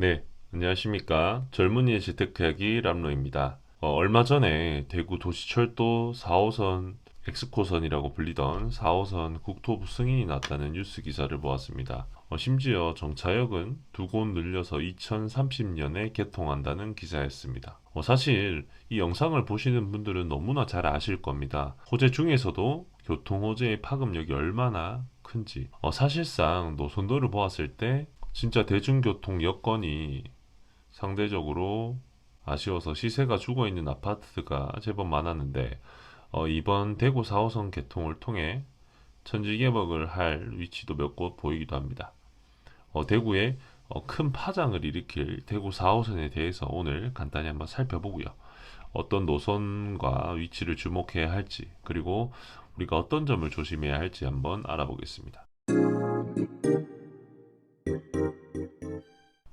네, 안녕하십니까. 젊은이의 재테크 이야기 람로입니다. 얼마 전에 대구 도시철도 4호선 엑스코선이라고 불리던 4호선 국토부 승인이 났다는 뉴스 기사를 보았습니다. 심지어 정차역은 두 곳 늘려서 2030년에 개통한다는 기사였습니다. 사실 이 영상을 보시는 분들은 너무나 잘 아실 겁니다. 호재 중에서도 교통 호재의 파급력이 얼마나 큰지. 사실상 노선도를 보았을 때 진짜 대중교통 여건이 상대적으로 아쉬워서 시세가 죽어 있는 아파트가 제법 많았는데 이번 대구 4호선 개통을 통해 천지개벽을 할 위치도 몇 곳 보이기도 합니다. 대구에 큰 파장을 일으킬 대구 4호선에 대해서 오늘 간단히 한번 살펴보고요. 어떤 노선과 위치를 주목해야 할지, 그리고 우리가 어떤 점을 조심해야 할지 한번 알아보겠습니다.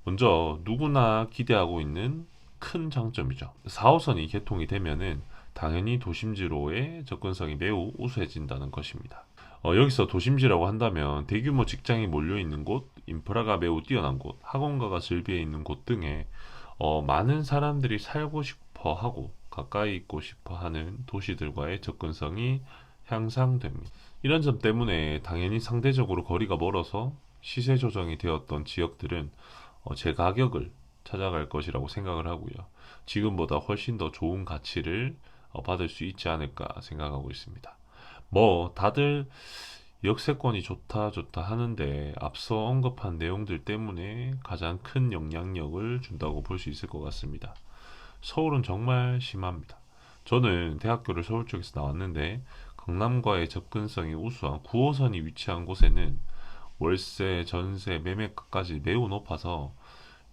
먼저 누구나 기대하고 있는 큰 장점이죠. 4호선이 개통이 되면은 당연히 도심지로의 접근성이 매우 우수해진다는 것입니다. 여기서 도심지라고 한다면 대규모 직장이 몰려 있는 곳, 인프라가 매우 뛰어난 곳, 학원가가 즐비해 있는 곳 등에 많은 사람들이 살고 싶어 하고 가까이 있고 싶어 하는 도시들과의 접근성이 향상됩니다. 이런 점 때문에 당연히 상대적으로 거리가 멀어서 시세 조정이 되었던 지역들은 제 가격을 찾아갈 것이라고 생각을 하고요. 지금보다 훨씬 더 좋은 가치를 받을 수 있지 않을까 생각하고 있습니다. 뭐 다들 역세권이 좋다 좋다 하는데 앞서 언급한 내용들 때문에 가장 큰 영향력을 준다고 볼 수 있을 것 같습니다. 서울은 정말 심합니다. 저는 대학교를 서울 쪽에서 나왔는데 강남과의 접근성이 우수한 9호선이 위치한 곳에는 월세, 전세, 매매가까지 매우 높아서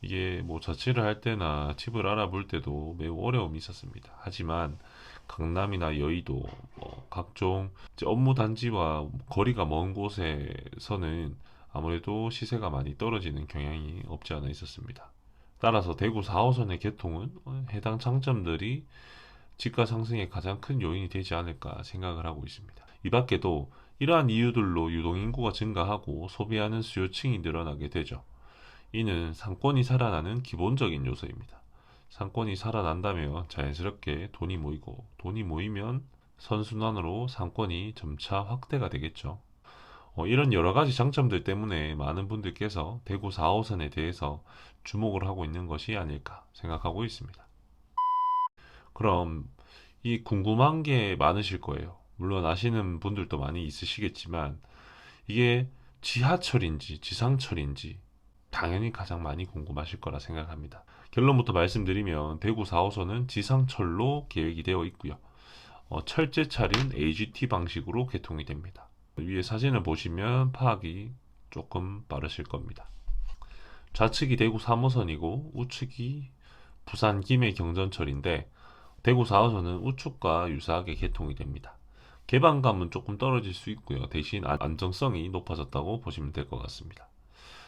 이게 뭐 자취를 할 때나 집을 알아볼 때도 매우 어려움이 있었습니다. 하지만 강남이나 여의도, 각종 이제 업무 단지와 거리가 먼 곳에서는 아무래도 시세가 많이 떨어지는 경향이 없지 않아 있었습니다. 따라서 대구 4호선의 개통은 해당 장점들이 집가 상승의 가장 큰 요인이 되지 않을까 생각을 하고 있습니다. 이 밖에도 이러한 이유들로 유동인구가 증가하고 소비하는 수요층이 늘어나게 되죠. 이는 상권이 살아나는 기본적인 요소입니다. 상권이 살아난다면 자연스럽게 돈이 모이고 돈이 모이면 선순환으로 상권이 점차 확대가 되겠죠. 이런 여러 가지 장점들 때문에 많은 분들께서 대구 4호선에 대해서 주목을 하고 있는 것이 아닐까 생각하고 있습니다. 그럼 이 궁금한 게 많으실 거예요. 물론 아시는 분들도 많이 있으시겠지만 이게 지하철인지 지상철인지 당연히 가장 많이 궁금하실 거라 생각합니다. 결론부터 말씀드리면 대구 4호선은 지상철로 계획이 되어 있고요. 철제차는 AGT 방식으로 개통이 됩니다. 위에 사진을 보시면 파악이 조금 빠르실 겁니다. 좌측이 대구 3호선이고 우측이 부산 김해 경전철인데 대구 4호선은 우측과 유사하게 개통이 됩니다. 개방감은 조금 떨어질 수 있고요. 대신 안정성이 높아졌다고 보시면 될 것 같습니다.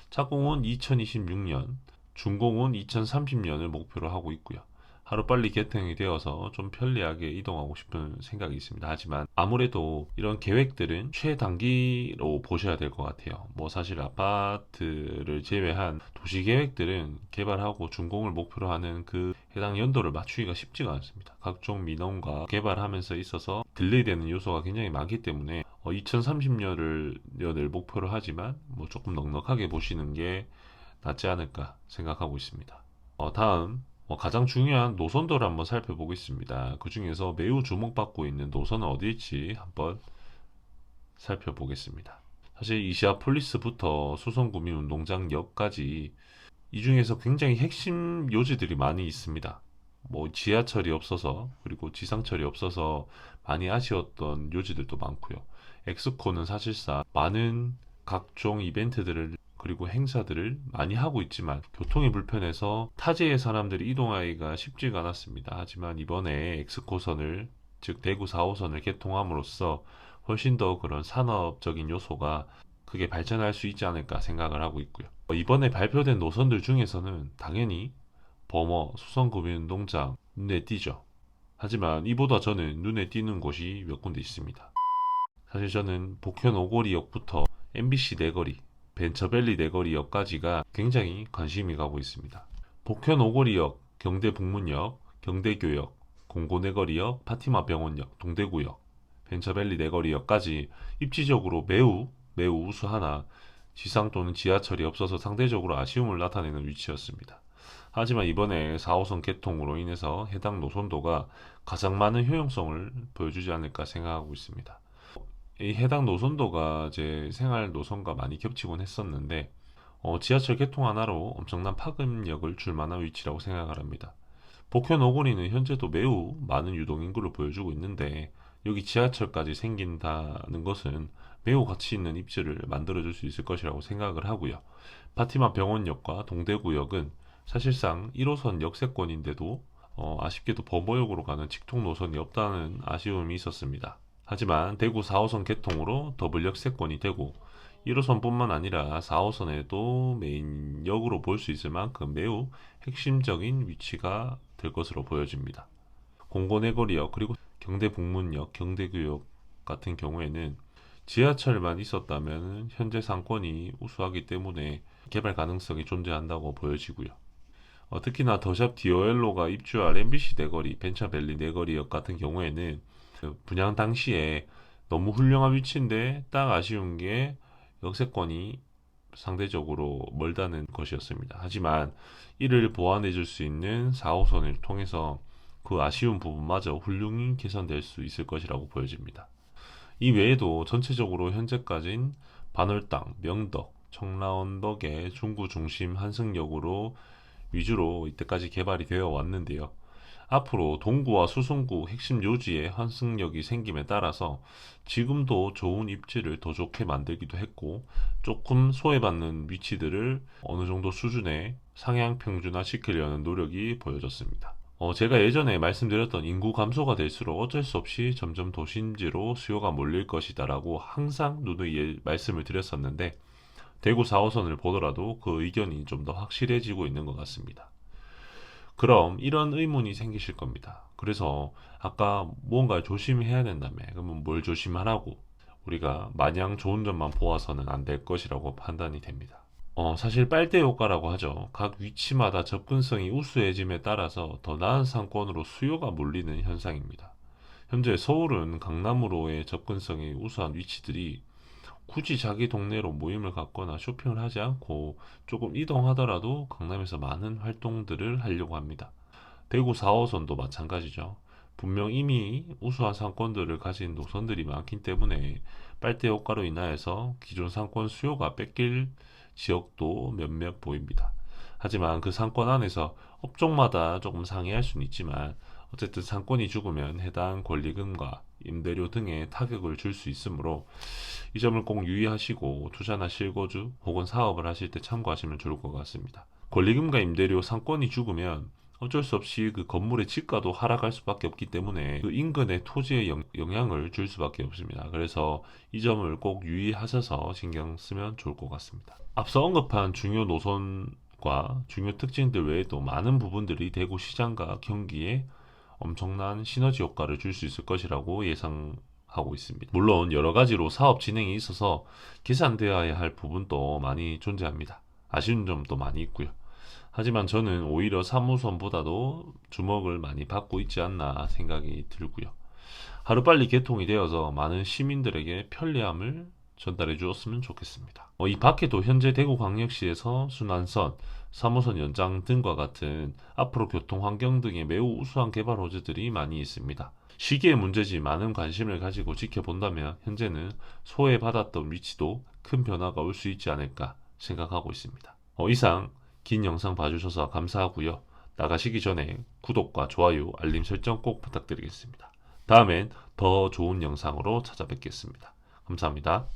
착공은 2026년, 준공은 2030년을 목표로 하고 있고요. 하루빨리 개통이 되어서 좀 편리하게 이동하고 싶은 생각이 있습니다. 하지만 아무래도 이런 계획들은 최단기로 보셔야 될 것 같아요. 뭐 사실 아파트를 제외한 도시 계획들은 개발하고 준공을 목표로 하는 그 해당 연도를 맞추기가 쉽지가 않습니다. 각종 민원과 개발하면서 있어서 딜레이 되는 요소가 굉장히 많기 때문에 2030년을 목표로 하지만 뭐 조금 넉넉하게 보시는 게 낫지 않을까 생각하고 있습니다. 다음 가장 중요한 노선도를 한번 살펴보겠습니다. 그 중에서 매우 주목받고 있는 노선은 어디일지 한번 살펴보겠습니다. 사실 이시아폴리스부터 수성구민운동장역까지 이 중에서 굉장히 핵심 요지들이 많이 있습니다. 뭐 지하철이 없어서 그리고 지상철이 없어서 많이 아쉬웠던 요지들도 많고요. 엑스코는 사실상 많은 각종 이벤트들을 그리고 행사들을 많이 하고 있지만 교통이 불편해서 타지의 사람들이 이동하기가 쉽지가 않았습니다. 하지만 이번에 엑스코선을 즉 대구 4호선을 개통함으로써 훨씬 더 그런 산업적인 요소가 크게 발전할 수 있지 않을까 생각을 하고 있고요. 이번에 발표된 노선들 중에서는 당연히 범어, 수성구민운동장 눈에 띄죠. 하지만 이보다 저는 눈에 띄는 곳이 몇 군데 있습니다. 사실 저는 복현 오거리역부터 MBC 내거리 벤처밸리 내거리역까지가 굉장히 관심이 가고 있습니다. 복현 오거리역, 경대 북문역, 경대교역, 공고 내거리역, 파티마 병원역, 동대구역, 벤처밸리 내거리역까지 입지적으로 매우 우수하나 지상 또는 지하철이 없어서 상대적으로 아쉬움을 나타내는 위치였습니다. 하지만 이번에 4호선 개통으로 인해서 해당 노선도가 가장 많은 효용성을 보여주지 않을까 생각하고 있습니다. 이 해당 노선도가 제 생활 노선과 많이 겹치곤 했었는데 지하철 개통 하나로 엄청난 파급력을 줄 만한 위치라고 생각을 합니다. 복현 오거리는 현재도 매우 많은 유동인구를 보여주고 있는데 여기 지하철까지 생긴다는 것은 매우 가치 있는 입지를 만들어줄 수 있을 것이라고 생각을 하고요. 파티마 병원역과 동대구역은 사실상 1호선 역세권인데도 아쉽게도 범어역으로 가는 직통 노선이 없다는 아쉬움이 있었습니다. 하지만 대구 4호선 개통으로 더블 역세권이 되고 1호선뿐만 아니라 4호선에도 메인역으로 볼 수 있을 만큼 매우 핵심적인 위치가 될 것으로 보여집니다. 공고내거리역 그리고 경대북문역, 경대교역 같은 경우에는 지하철만 있었다면 현재 상권이 우수하기 때문에 개발 가능성이 존재한다고 보여지고요. 특히나 더샵 디오엘로가 입주할 MBC 내거리, 벤처밸리 내거리역 같은 경우에는 그 분양 당시에 너무 훌륭한 위치인데 딱 아쉬운 게 역세권이 상대적으로 멀다는 것이었습니다. 하지만 이를 보완해 줄 수 있는 4호선을 통해서 그 아쉬운 부분마저 훌륭히 개선될 수 있을 것이라고 보여집니다. 이 외에도 전체적으로 현재까진 반월당, 명덕, 청라언덕의 중구 중심 한승역으로 위주로 이때까지 개발이 되어 왔는데요. 앞으로 동구와 수성구 핵심 요지에 환승역이 생김에 따라서 지금도 좋은 입지를 더 좋게 만들기도 했고 조금 소외받는 위치들을 어느 정도 수준의 상향 평준화 시키려는 노력이 보여졌습니다. 제가 예전에 말씀드렸던 인구 감소가 될수록 어쩔 수 없이 점점 도심지로 수요가 몰릴 것이다 라고 항상 누누이 말씀을 드렸었는데 대구 4호선을 보더라도 그 의견이 좀 더 확실해지고 있는 것 같습니다. 그럼 이런 의문이 생기실 겁니다. 그래서 아까 무언가를 조심해야 된다며 그러면 뭘 조심하라고 우리가 마냥 좋은 점만 보아서는 안 될 것이라고 판단이 됩니다. 사실 빨대 효과라고 하죠. 각 위치마다 접근성이 우수해짐에 따라서 더 나은 상권으로 수요가 몰리는 현상입니다. 현재 서울은 강남으로의 접근성이 우수한 위치들이 굳이 자기 동네로 모임을 갖거나 쇼핑을 하지 않고 조금 이동하더라도 강남에서 많은 활동들을 하려고 합니다. 대구 4호선도 마찬가지죠. 분명 이미 우수한 상권들을 가진 노선들이 많기 때문에 빨대 효과로 인하여서 기존 상권 수요가 뺏길 지역도 몇몇 보입니다. 하지만 그 상권 안에서 업종마다 조금 상이할 수는 있지만 어쨌든 상권이 죽으면 해당 권리금과 임대료 등에 타격을 줄 수 있으므로 이 점을 꼭 유의하시고 투자나 실거주 혹은 사업을 하실 때 참고하시면 좋을 것 같습니다. 권리금과 임대료 상권이 죽으면 어쩔 수 없이 그 건물의 지가도 하락할 수밖에 없기 때문에 그 인근의 토지에 영향을 줄 수밖에 없습니다. 그래서 이 점을 꼭 유의하셔서 신경 쓰면 좋을 것 같습니다. 앞서 언급한 중요 노선과 중요 특징들 외에도 많은 부분들이 대구 시장과 경기에 엄청난 시너지 효과를 줄 수 있을 것이라고 예상하고 있습니다. 물론 여러 가지로 사업 진행에 있어서 계산되어야 할 부분도 많이 존재합니다. 아쉬운 점도 많이 있고요. 하지만 저는 오히려 3호선보다도 주목을 많이 받고 있지 않나 생각이 들고요. 하루빨리 개통이 되어서 많은 시민들에게 편리함을 전달해 주었으면 좋겠습니다. 이 밖에도 현재 대구광역시에서 순환선, 3호선 연장 등과 같은 앞으로 교통 환경 등의 매우 우수한 개발 호재들이 많이 있습니다. 시기의 문제지 많은 관심을 가지고 지켜본다면 현재는 소외받았던 위치도 큰 변화가 올 수 있지 않을까 생각하고 있습니다. 이상 긴 영상 봐주셔서 감사하고요. 나가시기 전에 구독과 좋아요, 알림 설정 꼭 부탁드리겠습니다. 다음엔 더 좋은 영상으로 찾아뵙겠습니다. 감사합니다.